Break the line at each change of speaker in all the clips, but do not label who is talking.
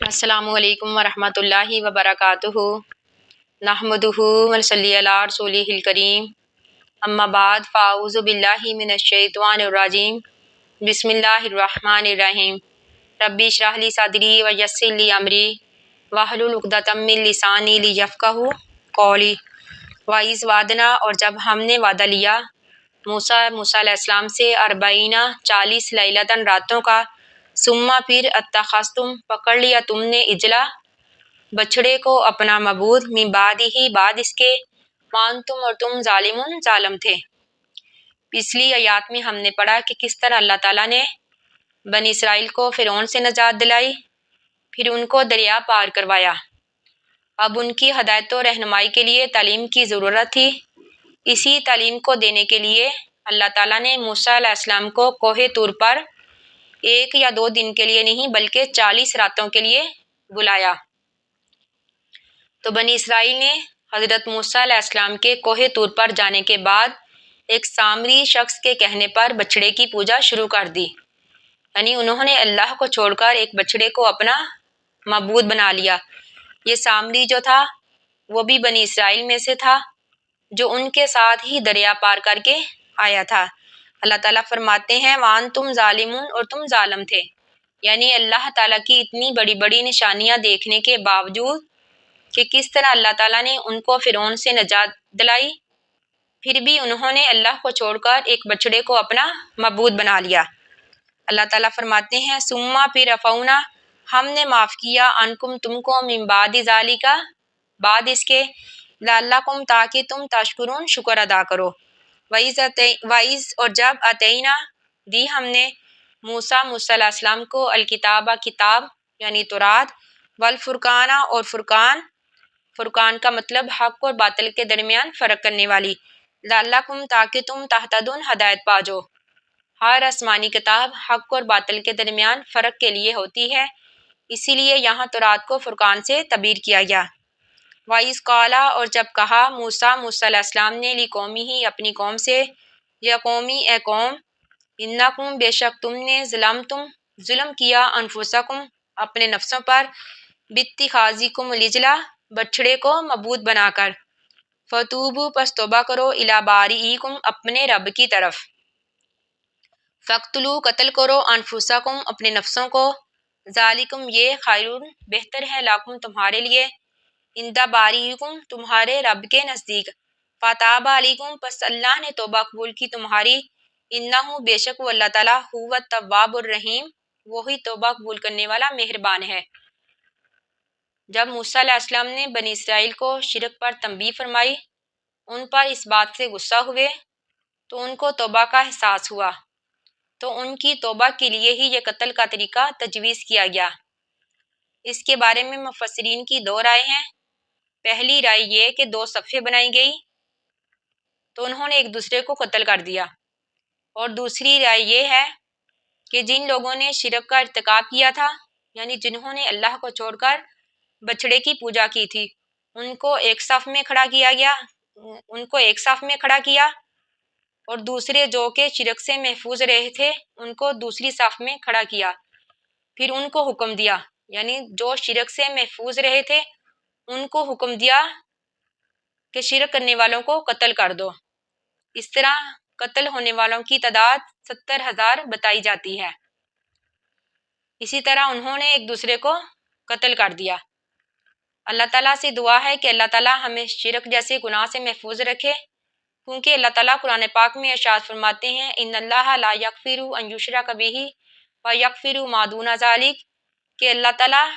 السلام علیکم ورحمۃ اللہ وبرکاتہ۔ نحمدہ ونصلی علی رسولہ الکریم، اما بعد فاعوذ باللہ من الشیطان الرجیم، بسم اللہ الرحمن الرحیم۔ ربی اشرح لی صدری ویسر لی امری واحلل عقدۃ من لسانی لیفقہوا قولی۔ وَإِذْ وعدنا، اور جب ہم نے وعدہ لیا موسیٰ علیہ السلام سے 40 لیلۃً راتوں کا، ثم پھر اتخذتم پکڑ لیا تم نے اجلا بچھڑے کو اپنا معبود، من بعدہ بعد اس کے، وانتم اور تم ظالمون ظالم تھے۔ پچھلی آیات میں ہم نے پڑھا کہ کس طرح اللہ تعالیٰ نے بنی اسرائیل کو فرعون سے نجات دلائی، پھر ان کو دریا پار کروایا۔ اب ان کی ہدایت و رہنمائی کے لیے تعلیم کی ضرورت تھی۔ اسی تعلیم کو دینے کے لیے اللہ تعالیٰ نے موسیٰ علیہ السلام کو کوہ طور پر 1 یا 2 دن کے لیے نہیں بلکہ 40 راتوں کے لیے بلایا۔ تو بنی اسرائیل نے حضرت موسیٰ علیہ السلام کے کوہ طور پر جانے کے بعد ایک سامری شخص کے کہنے پر بچھڑے کی پوجا شروع کر دی، یعنی انہوں نے اللہ کو چھوڑ کر ایک بچھڑے کو اپنا معبود بنا لیا۔ یہ سامری جو تھا وہ بھی بنی اسرائیل میں سے تھا، جو ان کے ساتھ ہی دریا پار کر کے آیا تھا۔ اللہ تعالیٰ فرماتے ہیں وَأَنْتُمْ ظَالِمُونَ، اور تم ظالم تھے، یعنی اللہ تعالیٰ کی اتنی بڑی بڑی نشانیاں دیکھنے کے باوجود کہ کس طرح اللہ تعالیٰ نے ان کو فرعون سے نجات دلائی، پھر بھی انہوں نے اللہ کو چھوڑ کر ایک بچھڑے کو اپنا معبود بنا لیا۔ اللہ تعالیٰ فرماتے ہیں ثم پھر عفونا، ہم نے معاف کیا، عنکم تم کو، من بعد ذالک بعد اس کے، لعلکم تاکہ تم تشکرون شکر ادا کرو۔ وَإِذْ اور جب اتینا دی ہم نے موسیٰ علیہ السلام کو الکتاب کتاب یعنی تورات، والفرقان اور فرقان کا مطلب حق اور باطل کے درمیان فرق کرنے والی، لعلکم تاکہ تم تہتدون ہدایت پا جاؤ۔ ہر آسمانی کتاب حق اور باطل کے درمیان فرق کے لیے ہوتی ہے، اسی لیے یہاں تورات کو فرقان سے تعبیر کیا گیا۔ وَإِذْ قَالَ اور جب کہا موسیٰ علیہ السلام نے لِقَوْمِهِ اپنی قوم سے، یا قومی اے قوم، اِنَّکُم بے شک تم نے ظلم کیا، انفسکم اپنے نفسوں پر، بِاتِّخَاذِکُمُ الْعِجْلَ بچھڑے کو معبود بنا کر، فَتُوبُوا پس توبہ کرو، إِلَىٰ بَارِئِکُم اپنے رب کی طرف، فَاقْتُلُوا قتل کرو، أَنفُسَکُم اپنے نفسوں کو، ذَالِکُم یہ خیرٌ بہتر ہے، لَکُم تمہارے لیے، عند بارئکم تمہارے رب کے نزدیک، فَتَابَ عَلَیکُم پس اللہ نے توبہ قبول کی تمہاری، إِنَّہُ بے شک وہ اللہ تعالیٰ هُوَ التَّوَّابُ الرَّحِیم وہی توبہ قبول کرنے والا مہربان ہے۔ جب موسیٰ علیہ السلام نے بنی اسرائیل کو شرک پر تنبیہ فرمائی، ان پر اس بات سے غصہ ہوئے تو ان کو توبہ کا احساس ہوا، تو ان کی توبہ کے لیے ہی یہ قتل کا طریقہ تجویز کیا گیا۔ اس کے بارے میں مفسرین کی 2 رائے ہیں۔ پہلی رائے یہ کہ 2 صفیں بنائی گئی تو انہوں نے ایک دوسرے کو قتل کر دیا، اور دوسری رائے یہ ہے کہ جن لوگوں نے شرک کا ارتکاب کیا تھا، یعنی جنہوں نے اللہ کو چھوڑ کر بچھڑے کی پوجا کی تھی، ان کو ایک صف میں کھڑا کیا، اور دوسرے جو کہ شرک سے محفوظ رہے تھے ان کو دوسری صف میں کھڑا کیا، پھر ان کو حکم دیا، یعنی جو شرک سے محفوظ رہے تھے ان کو حکم دیا کہ شرک کرنے والوں کو قتل کر دو۔ اس طرح قتل ہونے والوں کی تعداد 70,000 بتائی جاتی ہے۔ اسی طرح انہوں نے ایک دوسرے کو قتل کر دیا۔ اللہ تعالیٰ سے دعا ہے کہ اللہ تعالیٰ ہمیں شرک جیسے گناہ سے محفوظ رکھے، کیونکہ اللہ تعالیٰ قرآن پاک میں ارشاد فرماتے ہیں ان اللہ لا یغفر ان یشرک بہ ویغفر ما دون ذلک، کہ اللہ تعالیٰ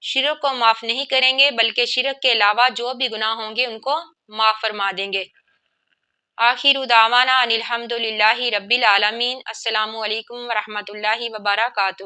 شرک کو معاف نہیں کریں گے بلکہ شرک کے علاوہ جو بھی گناہ ہوں گے ان کو معاف فرما دیں گے۔ آخر دعوانا ان الحمد للہ رب العالمین۔ السلام علیکم ورحمۃ اللہ وبرکاتہ۔